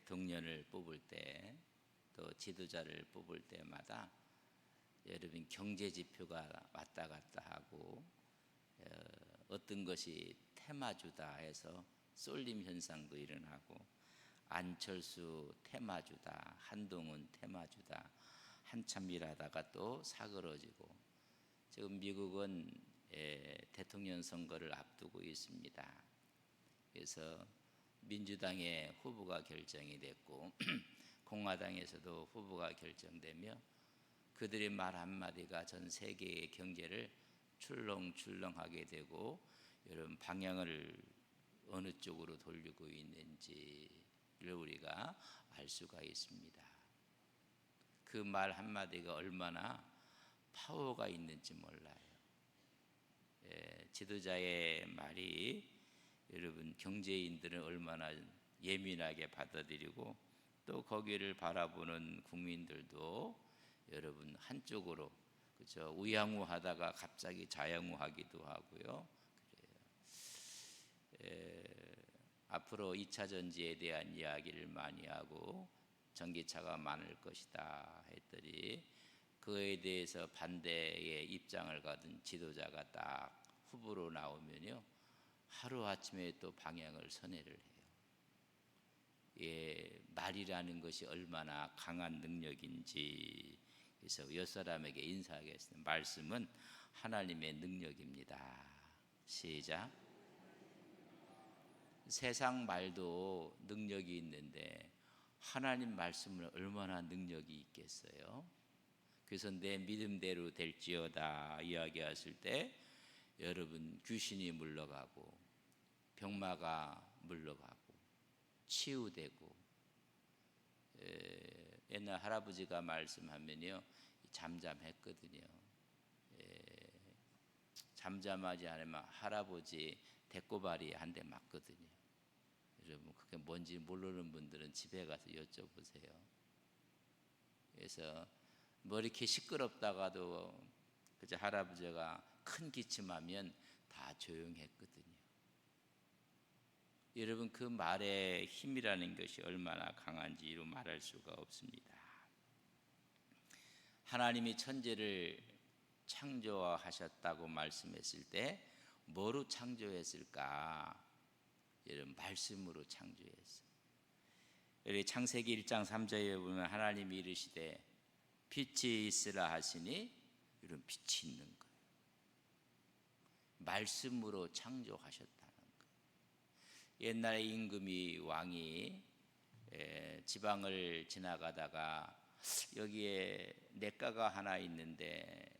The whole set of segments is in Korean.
대통령을 뽑을 때, 또 지도자를 뽑을 때마다 여러분 경제 지표가 왔다 갔다 하고 어떤 것이 테마주다 해서 쏠림 현상도 일어나고, 안철수 테마주다, 한동훈 테마주다, 한참 일하다가 또 사그러지고, 지금 미국은 대통령 선거를 앞두고 있습니다. 그래서 민주당의 후보가 결정이 됐고 공화당에서도 후보가 결정되며, 그들의 말 한마디가 전 세계의 경제를 출렁출렁하게 되고, 여러분 방향을 어느 쪽으로 돌리고 있는지를 우리가 알 수가 있습니다. 그 말 한마디가 얼마나 파워가 있는지 몰라요. 지도자의 말이 여러분 경제인들은 얼마나 예민하게 받아들이고, 또 거기를 바라보는 국민들도 여러분 한쪽으로, 그렇죠, 우양우하다가 갑자기 좌양우하기도 하고요. 그래요. 앞으로 2차 전지에 대한 이야기를 많이 하고 전기차가 많을 것이다 했더니, 그에 대해서 반대의 입장을 가진 지도자가 딱 후보로 나오면요, 하루아침에 또 방향을 선회를 해요. 말이라는 것이 얼마나 강한 능력인지. 그래서 옆사람에게 인사하겠습니다. 말씀은 하나님의 능력입니다. 시작. 세상 말도 능력이 있는데 하나님 말씀은 얼마나 능력이 있겠어요? 그래서 내 믿음대로 될지어다 이야기했을 때 여러분 귀신이 물러가고, 병마가 물러가고, 치유되고. 옛날 할아버지가 말씀하면요, 잠잠했거든요. 잠잠하지 않으면 할아버지 대꼬발이 한 대 맞거든요. 여러분 그게 뭔지 모르는 분들은 집에 가서 여쭤보세요. 그래서 뭐 이렇게 시끄럽다가도 그저 할아버지가 큰 기침하면 다 조용했거든요. 여러분 그 말의 힘이라는 것이 얼마나 강한지로 말할 수가 없습니다. 하나님이 천지를 창조하셨다고 말씀했을 때 뭐로 창조했을까? 여러분 말씀으로 창조했어요. 여기 창세기 1장 3절에 보면 하나님이 이르시되 빛이 있으라 하시니 이런 빛이 있는 거예요. 말씀으로 창조하셨다는 거예요. 옛날에 임금이 왕이 지방을 지나가다가 여기에 냇가가 하나 있는데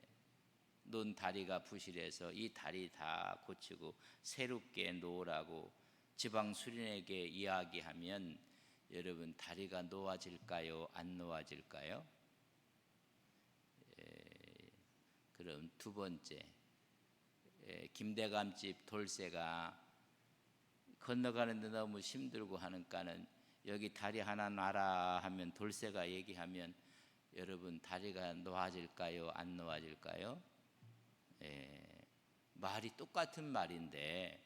논 다리가 부실해서 이 다리 다 고치고 새롭게 놓으라고 지방 수린에게 이야기하면 여러분 다리가 놓아질까요? 안 놓아질까요? 그럼 두 번째, 김대감집 돌쇠가 건너가는데 너무 힘들고 하니까는 여기 다리 하나 놔라 하면 돌쇠가 얘기하면 여러분 다리가 놓아질까요? 안 놓아질까요? 말이 똑같은 말인데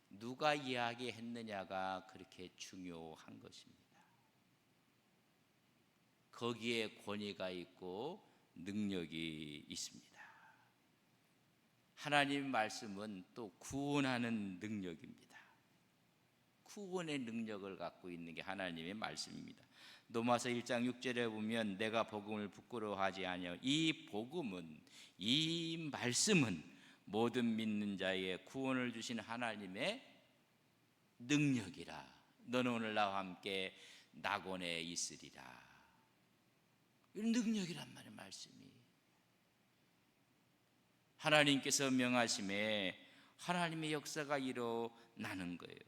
누가 이야기했느냐가 그렇게 중요한 것입니다. 거기에 권위가 있고 능력이 있습니다. 하나님 말씀은 또 구원하는 능력입니다. 구원의 능력을 갖고 있는 게 하나님의 말씀입니다. 로마서 1장 6절에 보면 내가 복음을 부끄러워하지 아니하고 이 복음은, 이 말씀은 모든 믿는 자에게 구원을 주신 하나님의 능력이라. 너는 오늘 나와 함께 낙원에 있으리라. 이 능력이란 말이에요. 말씀이 하나님께서 명하심에 하나님의 역사가 일어나는 거예요.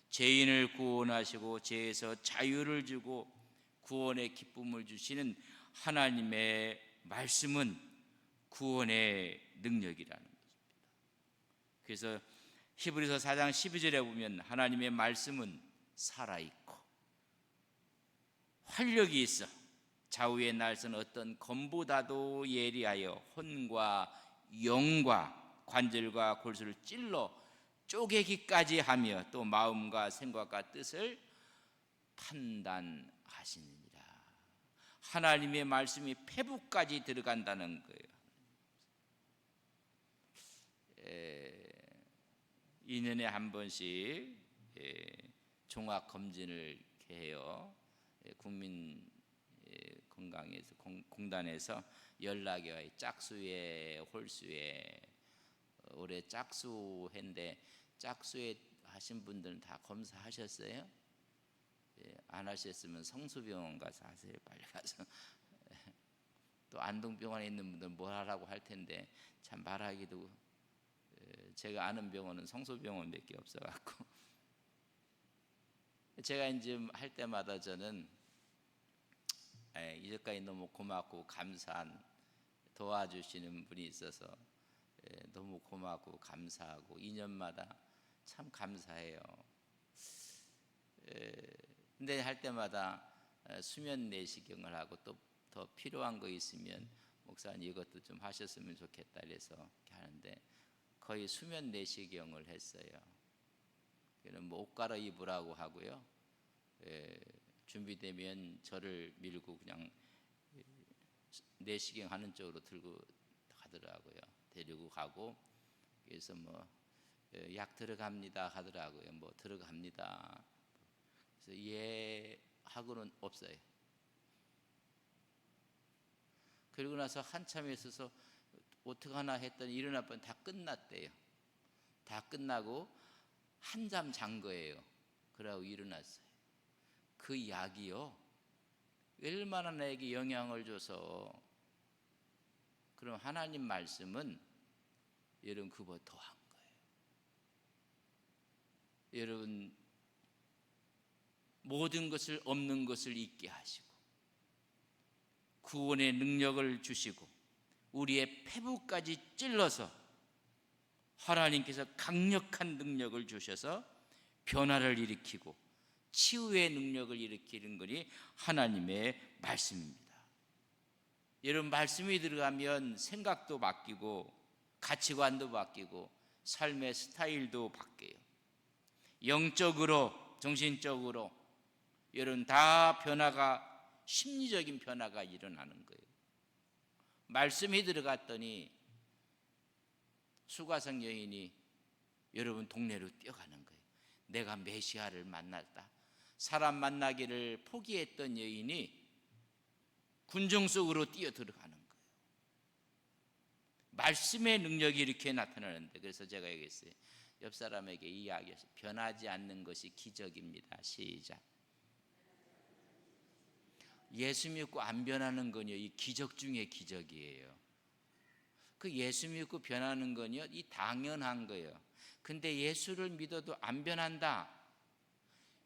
죄인을 구원하시고 죄에서 자유를 주고 구원의 기쁨을 주시는 하나님의 말씀은 구원의 능력이라는 것입니다. 그래서 히브리서 4장 12절에 보면 하나님의 말씀은 살아있고 활력이 있어 좌우의 날선 어떤 검보다도 예리하여 혼과 영과 관절과 골수를 찔러 쪼개기까지 하며 또 마음과 생각과 뜻을 판단하시느니라. 하나님의 말씀이 폐부까지 들어간다는 거예요. 2년에 한 번씩 종합 검진을 해요. 국민 건강에서 공단에서 연락이 와요. 짝수회, 홀수회. 올해 짝수회인데 짝수회 하신 분들은 다 검사하셨어요? 안 하셨으면 성수병원 가서 하세요. 빨리 가서. 또 안동병원에 있는 분들 뭘 하라고 할 텐데 참 말하기도, 제가 아는 병원은 성수병원밖에 없어갖고 제가 이제 할 때마다 저는 이제까지 너무 고맙고 감사한, 도와주시는 분이 있어서 너무 고맙고 감사하고 2년마다 참 감사해요. 근데 할 때마다 수면 내시경을 하고 또 더 필요한 거 있으면 목사님 이것도 좀 하셨으면 좋겠다 그래서 이렇게 하는데 거의 수면 내시경을 했어요. 그는 뭐 옷 갈아입으라고 하고요. 준비되면 저를 밀고 그냥 내시경 하는 쪽으로 들고 가더라고요. 데리고 가고, 그래서 뭐 약 들어갑니다 하더라고요. 뭐 들어갑니다. 그래서 예 하고는 없어요. 그리고 나서 한참 있어서 어떡하나 했더니 일어나 보니 다 끝났대요. 다 끝나고 한잠 잔 거예요. 그러고 일어났어요. 그 약이요, 얼마나 나에게 영향을 줘서. 그럼 하나님 말씀은 여러분 그보다 더한 거예요. 여러분 모든 것을 없는 것을 있게 하시고 구원의 능력을 주시고 우리의 폐부까지 찔러서 하나님께서 강력한 능력을 주셔서 변화를 일으키고 치유의 능력을 일으키는 것이 하나님의 말씀입니다. 여러분 말씀이 들어가면 생각도 바뀌고 가치관도 바뀌고 삶의 스타일도 바뀌어요. 영적으로 정신적으로 여러분 다 변화가, 심리적인 변화가 일어나는 거예요. 말씀이 들어갔더니 수가성 여인이 여러분 동네로 뛰어가는 거예요. 내가 메시아를 만났다. 사람 만나기를 포기했던 여인이 군중 속으로 뛰어 들어가는 거예요. 말씀의 능력이 이렇게 나타나는데, 그래서 제가 얘기했어요. 옆 사람에게 이야기했어요. 변하지 않는 것이 기적입니다. 시작. 예수 믿고 안 변하는 건요, 이 기적 중에 기적이에요. 그 예수 믿고 변하는 건요, 이 당연한 거예요. 근데 예수를 믿어도 안 변한다,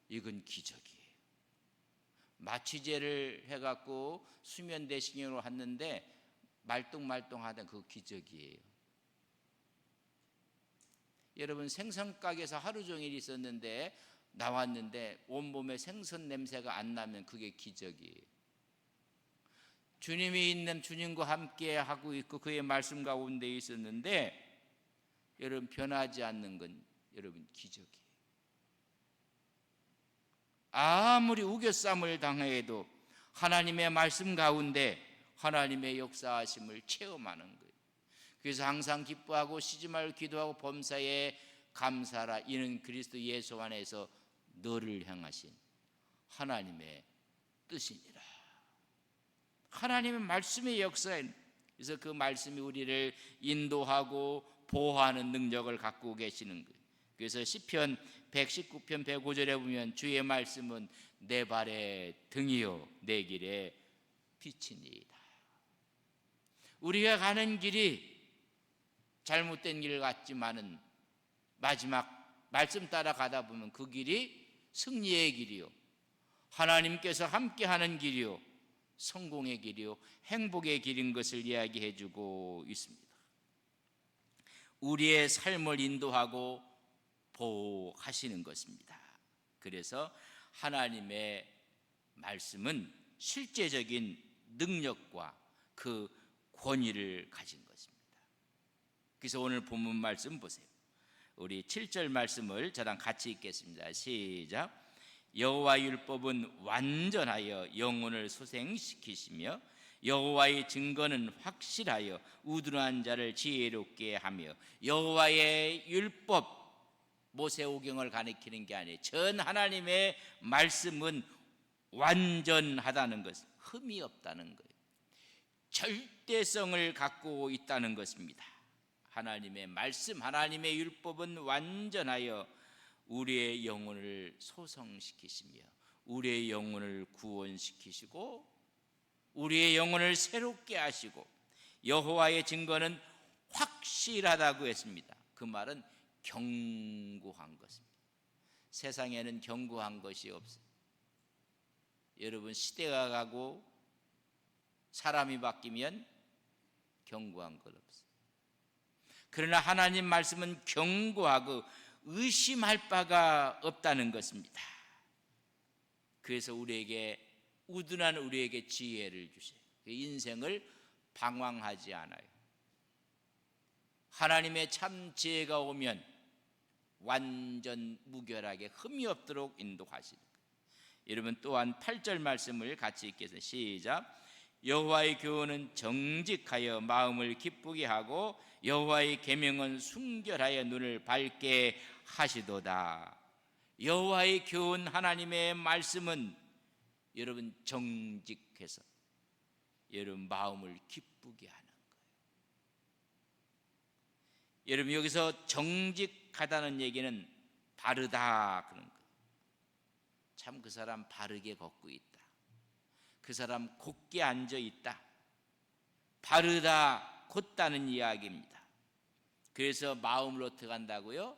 이건 기적이에요. 마취제를 해갖고 수면 내시경으로 했는데 말똥말똥하던 그 기적이에요. 여러분 생선가게에서 하루 종일 있었는데 나왔는데 온몸에 생선 냄새가 안 나면 그게 기적이에요. 주님이 있는, 주님과 함께 하고 있고 그의 말씀 가운데 있었는데 여러분 변하지 않는 건 여러분 기적이에요. 아무리 우겨쌈을 당해도 하나님의 말씀 가운데 하나님의 역사하심을 체험하는 거예요. 그래서 항상 기뻐하고 쉬지 말고 기도하고 범사에 감사하라. 이는 그리스도 예수 안에서 너를 향하신 하나님의 뜻이니라. 하나님의 말씀의 역사에, 그래서 그 말씀이 우리를 인도하고 보호하는 능력을 갖고 계시는 거예요. 그래서 시편 119편 105절에 보면 주의 말씀은 내 발의 등이요 내 길의 빛이니이다. 우리가 가는 길이 잘못된 길 같지만은 마지막 말씀 따라 가다 보면 그 길이 승리의 길이요, 하나님께서 함께하는 길이요, 성공의 길이요, 행복의 길인 것을 이야기해 주고 있습니다. 우리의 삶을 인도하고 보호하시는 것입니다. 그래서 하나님의 말씀은 실제적인 능력과 그 권위를 가진 것입니다. 그래서 오늘 본문 말씀 보세요. 우리 7절 말씀을 저랑 같이 읽겠습니다. 시작. 여호와의 율법은 완전하여 영혼을 소생시키시며 여호와의 증거는 확실하여 우둔한 자를 지혜롭게 하며 여호와의 율법, 모세오경을 가리키는 게 아니에요. 전 하나님의 말씀은 완전하다는 것, 흠이 없다는 거예요. 절대성을 갖고 있다는 것입니다. 하나님의 말씀, 하나님의 율법은 완전하여 우리의 영혼을 소성시키시며 우리의 영혼을 구원시키시고 우리의 영혼을 새롭게 하시고 여호와의 증거는 확실하다고 했습니다. 그 말은 견고한 것입니다. 세상에는 견고한 것이 없어요. 여러분, 시대가 가고 사람이 바뀌면 견고한 것 없어요. 그러나 하나님 말씀은 견고하고 의심할 바가 없다는 것입니다. 그래서 우리에게 우둔한 우리에게 지혜를 주세요. 인생을 방황하지 않아요. 하나님의 참 지혜가 오면 완전 무결하게 흠이 없도록 인도하시는 거예요. 여러분, 또한 8절 말씀을 같이 읽겠습니다. 시작. 여호와의 교훈은 정직하여 마음을 기쁘게 하고 여호와의 계명은 순결하여 눈을 밝게 하시도다. 여호와의 교훈, 하나님의 말씀은 여러분 정직해서 여러분 마음을 기쁘게 하는 거예요. 여러분, 여기서 정직하다는 얘기는 바르다 그런 거예요. 참 그 사람 바르게 걷고 있다. 그 사람 곧게 앉아 있다. 바르다, 곧다는 이야기입니다. 그래서 마음을 어떻게 한다고요?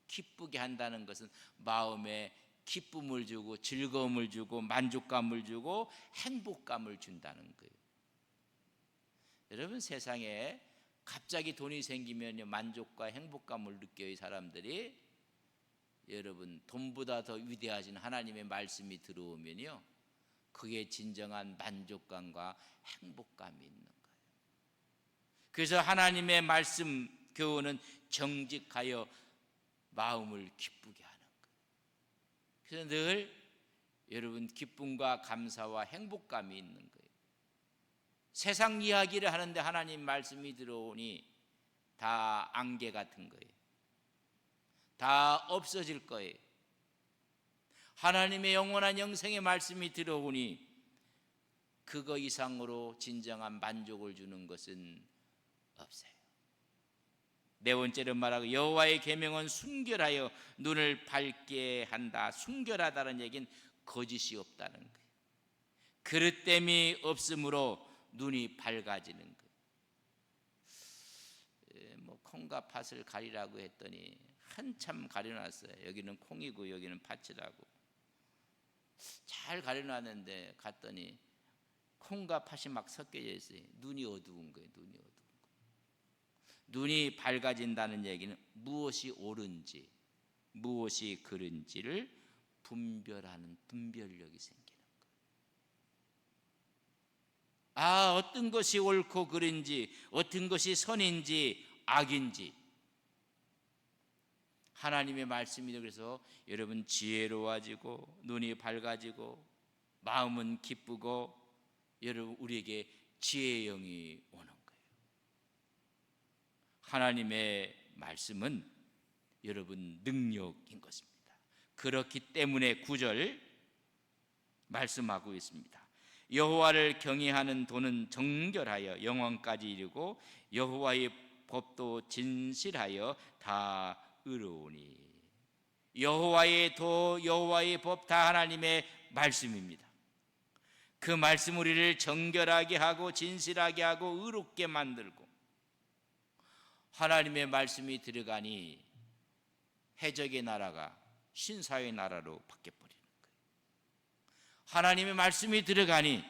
기쁘게 한다는 것은 마음에 기쁨을 주고 즐거움을 주고 만족감을 주고 행복감을 준다는 거예요. 여러분, 세상에 갑자기 돈이 생기면 만족과 행복감을 느껴요. 사람들이. 여러분, 돈보다 더 위대하신 하나님의 말씀이 들어오면요, 그게 진정한 만족감과 행복감이 있는 거예요. 그래서 하나님의 말씀 교훈은 정직하여 마음을 기쁘게 하는 거예요. 그래서 늘 여러분 기쁨과 감사와 행복감이 있는 거예요. 세상 이야기를 하는데 하나님 말씀이 들어오니 다 안개 같은 거예요. 다 없어질 거예요. 하나님의 영원한 영생의 말씀이 들어오니 그거 이상으로 진정한 만족을 주는 것은 없어요. 네 번째로 말하고 여호와의 계명은 순결하여 눈을 밝게 한다. 순결하다는 얘기는 거짓이 없다는 거예요. 그릇됨이 없으므로 눈이 밝아지는 거예요. 콩과 팥을 가리라고 했더니 한참 가려놨어요. 여기는 콩이고 여기는 팥이라고 잘 가려놨는데 갔더니 콩과 팥이 막 섞여져 있어요. 눈이 어두운 거예요. 눈이 밝아진다는 얘기는 무엇이 옳은지 무엇이 그른지를 분별하는 분별력이 생기는 거예요. 어떤 것이 옳고 그른지, 어떤 것이 선인지 악인지 하나님의 말씀이 그래서 여러분 지혜로워지고 눈이 밝아지고 마음은 기쁘고 여러분 우리에게 지혜의 영이 오는 거예요. 하나님의 말씀은 여러분 능력인 것입니다. 그렇기 때문에 9절 말씀하고 있습니다. 여호와를 경외하는 도는 정결하여 영원까지 이르고 여호와의 법도 진실하여 다 의로우니. 여호와의 도, 여호와의 법 다 하나님의 말씀입니다. 그 말씀 우리를 정결하게 하고 진실하게 하고 의롭게 만들고 하나님의 말씀이 들어가니 해적의 나라가 신사의 나라로 바뀌어버리는 거예요. 하나님의 말씀이 들어가니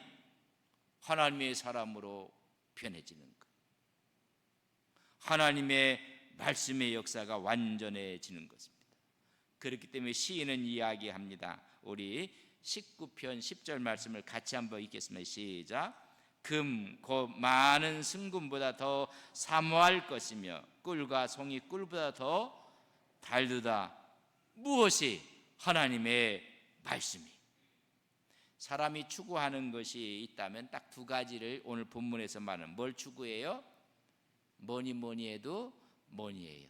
하나님의 사람으로 변해지는 거예요. 하나님의 말씀의 역사가 완전해지는 것입니다. 그렇기 때문에 시인은 이야기합니다. 우리 19편 10절 말씀을 같이 한번 읽겠습니다. 시작. 금 곧 많은 승금보다 더 사모할 것이며 꿀과 송이 꿀보다 더 달두다. 무엇이? 하나님의 말씀이. 사람이 추구하는 것이 있다면 딱 두 가지를 오늘 본문에서 말하는, 뭘 추구해요? 뭐니 해도 뭐니예요?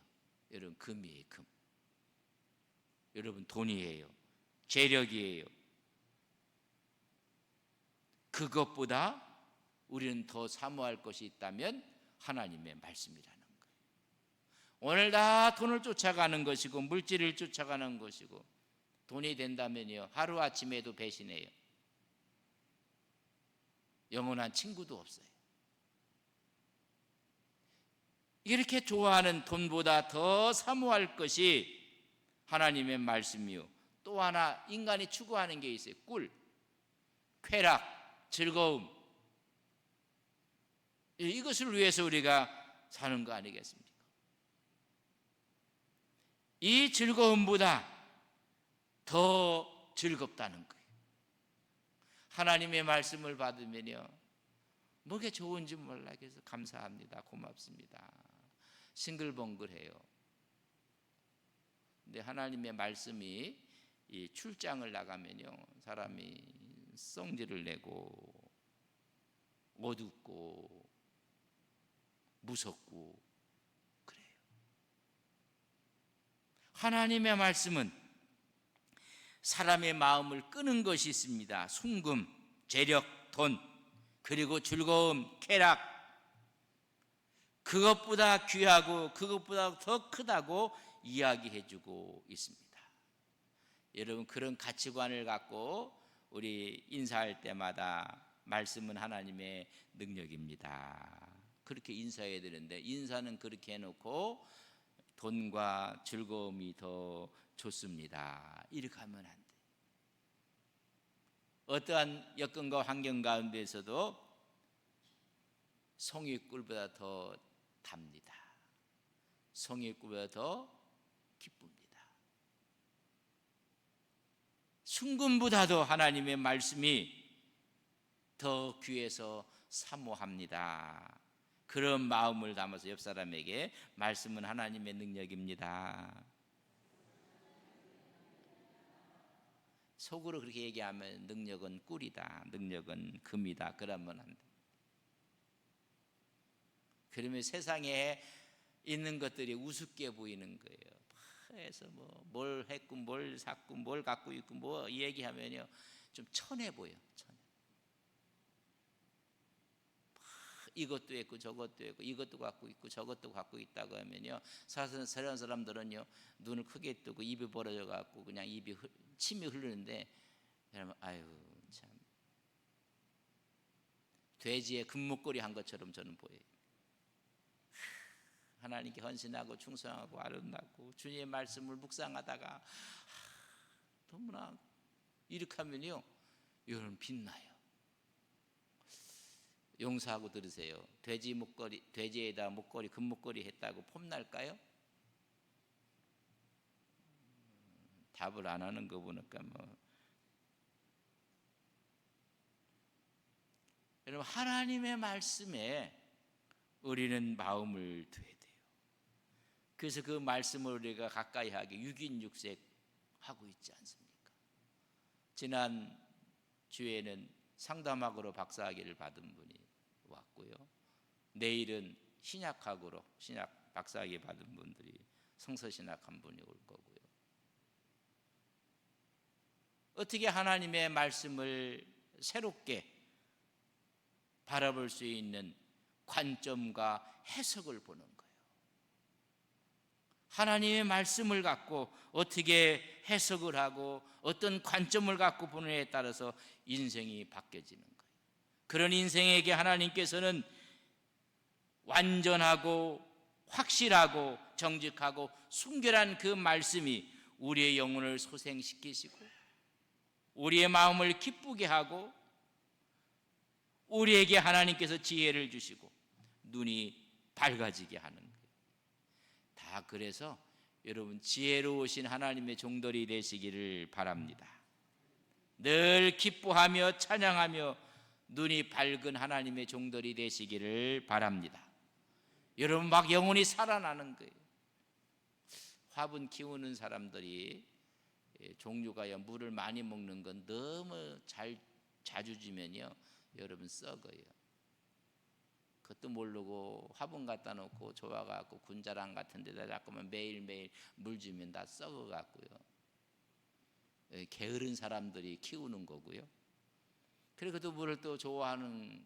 여러분, 금이에요. 금. 여러분, 돈이에요. 재력이에요. 그것보다 우리는 더 사모할 것이 있다면 하나님의 말씀이라는 거예요. 오늘 다 돈을 쫓아가는 것이고 물질을 쫓아가는 것이고, 돈이 된다면요 하루아침에도 배신해요. 영원한 친구도 없어요. 이렇게 좋아하는 돈보다 더 사모할 것이 하나님의 말씀이요, 또 하나 인간이 추구하는 게 있어요. 꿀, 쾌락, 즐거움. 이것을 위해서 우리가 사는 거 아니겠습니까? 이 즐거움보다 더 즐겁다는 거예요. 하나님의 말씀을 받으면요 뭐게 좋은지 몰라. 그래서 감사합니다, 고맙습니다, 싱글벙글해요. 근데 하나님의 말씀이 이 출장을 나가면요 사람이 성질을 내고 어둡고 무섭고 그래요. 하나님의 말씀은 사람의 마음을 끄는 것이 있습니다. 순금, 재력, 돈, 그리고 즐거움, 쾌락, 그것보다 귀하고 그것보다 더 크다고 이야기해주고 있습니다. 여러분, 그런 가치관을 갖고 우리 인사할 때마다 말씀은 하나님의 능력입니다, 그렇게 인사해야 되는데, 인사는 그렇게 해놓고 돈과 즐거움이 더 좋습니다, 이렇게 하면 안 돼. 어떠한 여건과 환경 가운데서도 송이꿀보다 더 답니다. 송이꿀보다 더 기쁩니다. 순금보다도 하나님의 말씀이 더 귀해서 사모합니다. 그런 마음을 담아서 옆 사람에게 말씀은 하나님의 능력입니다. 속으로 그렇게 얘기하면 능력은 꿀이다, 능력은 금이다, 그러면 안 돼. 그러면 세상에 있는 것들이 우습게 보이는 거예요. 해서 뭘 했고 뭘 샀고 뭘 갖고 있고 뭐 얘기하면요 좀 천해 보여. 천해. 이것도 했고 저것도 했고 이것도 갖고 있고 저것도 갖고 있다고 하면요 사실 저런 사람들은요 눈을 크게 뜨고 입이 벌어져 갖고 그냥 침이 흐르는데, 여러분, 아유 참, 돼지의 금목걸이 한 것처럼 저는 보여요. 하나님께 헌신하고 충성하고 아름답고 주님의 말씀을 묵상하다가 너무나 이렇게 하면요 여러분 빛나요. 용서하고 들으세요. 돼지에다 목걸이, 금목걸이 했다고 폼날까요? 답을 안 하는 거 보니까 여러분, 하나님의 말씀에 우리는 마음을 둬야 돼요. 그래서 그 말씀을 우리가 가까이 하게 6인 6색 하고 있지 않습니까? 지난 주에는 상담학으로 박사학위를 받은 분이 왔고요. 내일은 신약학으로 신약 박사학위 받은 분들이 성서신학 한 분이 올 거고요. 어떻게 하나님의 말씀을 새롭게 바라볼 수 있는 관점과 해석을 보는 거예요. 하나님의 말씀을 갖고 어떻게 해석을 하고 어떤 관점을 갖고 보느냐에 따라서 인생이 바뀌어지는 거예요. 그런 인생에게 하나님께서는 완전하고 확실하고 정직하고 순결한 그 말씀이 우리의 영혼을 소생시키시고 우리의 마음을 기쁘게 하고 우리에게 하나님께서 지혜를 주시고 눈이 밝아지게 하는 거예요. 다 그래서 여러분 지혜로우신 하나님의 종들이 되시기를 바랍니다. 늘 기뻐하며 찬양하며 눈이 밝은 하나님의 종들이 되시기를 바랍니다. 여러분 막 영혼이 살아나는 거예요. 화분 키우는 사람들이 종류가요, 물을 많이 먹는 건 너무 자주 주면요, 여러분 썩어요. 그것도 모르고 화분 갖다 놓고 좋아갖고 군자랑 같은 데다 자꾸만 매일매일 물 주면 다 썩어갖고요. 게으른 사람들이 키우는 거고요. 그리고 또 물을 또 좋아하는,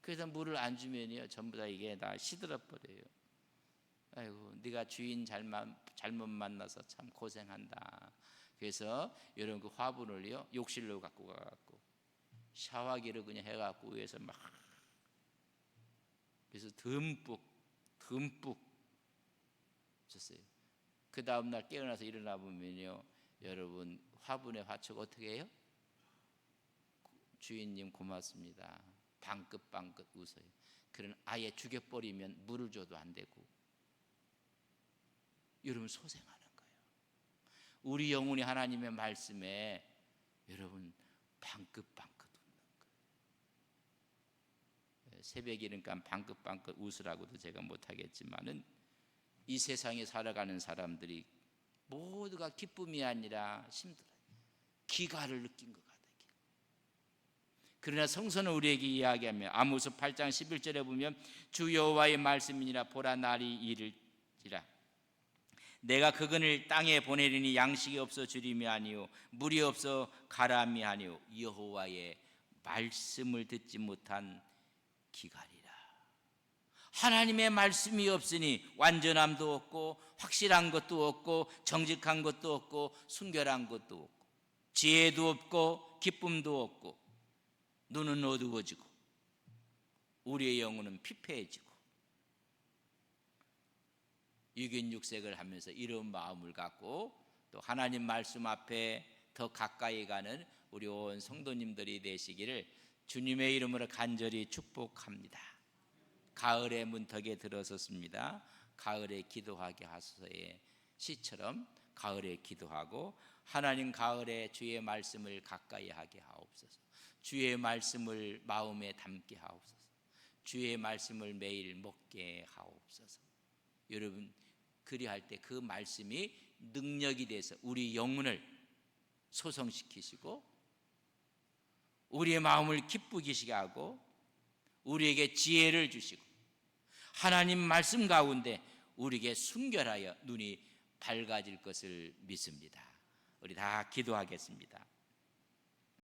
그래서 물을 안 주면요 전부 다 이게 다 시들어버려요. 아이고, 네가 주인 잘못 만나서 참 고생한다. 그래서 여러분 그 화분을요 욕실로 갖고 가갖고 샤워기를 그냥 해갖고 위에서 막, 그래서 듬뿍 줬어요. 그 다음날 깨어나서 일어나 보면요, 여러분 화분의 화초가 어떻게 해요? 주인님 고맙습니다. 방긋방긋 웃어요. 그런 아예 죽여버리면 물을 줘도 안 되고, 여러분 소생하는 거예요. 우리 영혼이 하나님의 말씀에 여러분 방긋방긋 웃는 거예요. 새벽이니까 방긋방긋 웃으라고도 제가 못하겠지만은, 이 세상에 살아가는 사람들이 모두가 기쁨이 아니라 힘들어요. 기가를 느낀 것 같아요. 그러나 성서는 우리에게 이야기하며 아모스 8장 11절에 보면 주 여호와의 말씀이니라, 보라 날이 이르리라. 내가 그근을 땅에 보내리니 양식이 없어 주림이 아니요 물이 없어 가람이 아니요 여호와의 말씀을 듣지 못한 기갈이라. 하나님의 말씀이 없으니 완전함도 없고 확실한 것도 없고 정직한 것도 없고 순결한 것도 없고 지혜도 없고 기쁨도 없고 눈은 어두워지고 우리의 영혼은 피폐해지고, 6인육색을 하면서 이런 마음을 갖고 또 하나님 말씀 앞에 더 가까이 가는 우리 온 성도님들이 되시기를 주님의 이름으로 간절히 축복합니다. 가을의 문턱에 들어섰습니다. 가을에 기도하게 하소서의 시처럼 가을에 기도하고, 하나님 가을에 주의 말씀을 가까이 하게 하옵소서. 주의 말씀을 마음에 담게 하옵소서. 주의 말씀을 매일 먹게 하옵소서. 여러분 그리할 때 그 말씀이 능력이 돼서 우리 영혼을 소성시키시고 우리의 마음을 기쁘게 하고 우리에게 지혜를 주시고 하나님 말씀 가운데 우리에게 순결하여 눈이 밝아질 것을 믿습니다. 우리 다 기도하겠습니다.